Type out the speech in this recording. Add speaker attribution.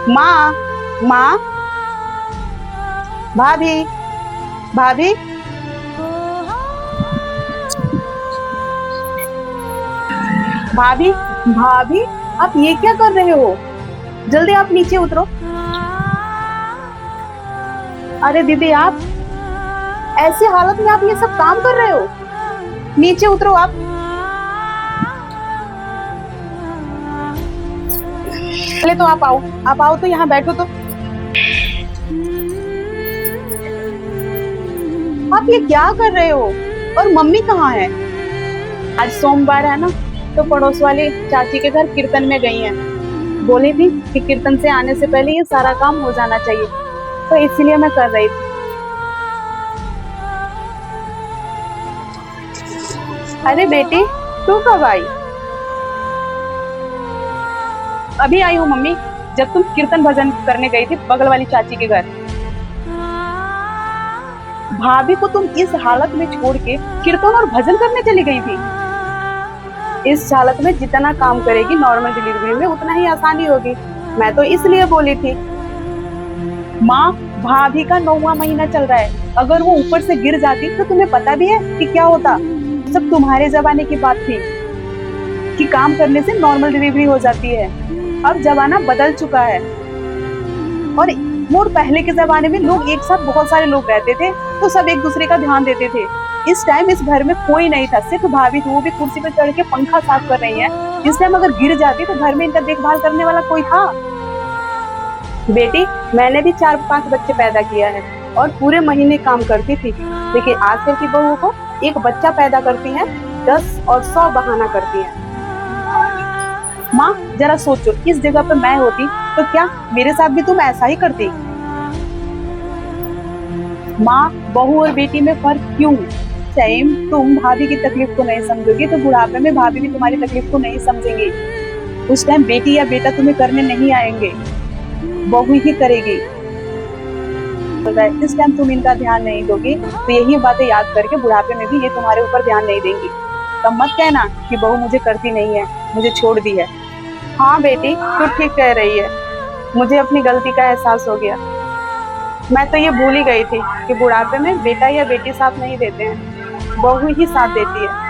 Speaker 1: माँ, माँ, भाभी, भाभी, भाभी, भाभी, आप ये क्या कर रहे हो? जल्दी आप नीचे उतरो। अरे दीदी, आप ऐसी हालत में आप ये सब काम कर रहे हो? नीचे उतरो आप। पहले तो आप आओ तो यहाँ बैठो तो। आप ये क्या कर रहे हो? और मम्मी कहाँ है? आज सोमवार है ना, तो पड़ोस वाली चाची के घर कीर्तन में गई हैं। बोली थी कि कीर्तन से आने से पहले ये सारा काम हो जाना चाहिए, तो इसीलिए मैं कर रही थी। अरे बेटी, तू कब आई? अभी आई हूँ मम्मी, जब तुम कीर्तन भजन करने गई थी बगल वाली चाची के घर। भाभी को तुम इस हालत में छोड़ के कीर्तन और भजन करने चली गई थी? इस हालत में जितना काम करेगी नॉर्मल डिलीवरी में उतना ही आसानी होगी। मैं तो इसलिए बोली थी। माँ, भाभी का 9वां महीना चल रहा है, अगर वो ऊपर से गिर जाती तो तुम्हें पता भी है कि क्या होता? सब तुम्हारे जमाने की बात थी कि काम करने से नॉर्मल डिलीवरी हो जाती है। अब जमाना बदल चुका है। और पहले के जमाने में लोग एक साथ बहुत सारे लोग रहते थे, तो सब एक दूसरे का ध्यान देते थे। इस टाइम इस घर में कोई नहीं था, सिर्फ भाभी थी, वो भी कुर्सी पर चढ़ के पंखा साफ कर रही है। इस टाइम अगर गिर जाती तो घर में इनका देखभाल करने वाला कोई था? बेटी, मैंने भी 4-5 बच्चे पैदा किया है और पूरे महीने काम करती थी, लेकिन आजकल की बहू को एक बच्चा पैदा करती है, 10 और 100 बहाना करती है। माँ, जरा सोचो, इस जगह पे मैं होती तो क्या मेरे साथ भी तुम ऐसा ही करती? माँ, बहू और बेटी में फर्क क्यों? सेम तुम भाभी की तकलीफ को नहीं समझोगी तो बुढ़ापे में भाभी भी तुम्हारी तकलीफ को नहीं समझेंगी। उस टाइम बेटी या बेटा तुम्हें करने नहीं आएंगे, बहू ही करेगी। इस टाइम तुम इनका ध्यान नहीं दोगी तो यही बातें याद करके बुढ़ापे में भी ये तुम्हारे ऊपर ध्यान नहीं देंगी। तब मत कहना कि बहू मुझे करती नहीं है, मुझे छोड़ दी है। हाँ बेटी, तू ठीक कह रही है, मुझे अपनी गलती का एहसास हो गया। मैं तो ये भूल ही गई थी कि बुढ़ापे में बेटा या बेटी साथ नहीं देते हैं, बहू ही साथ देती है।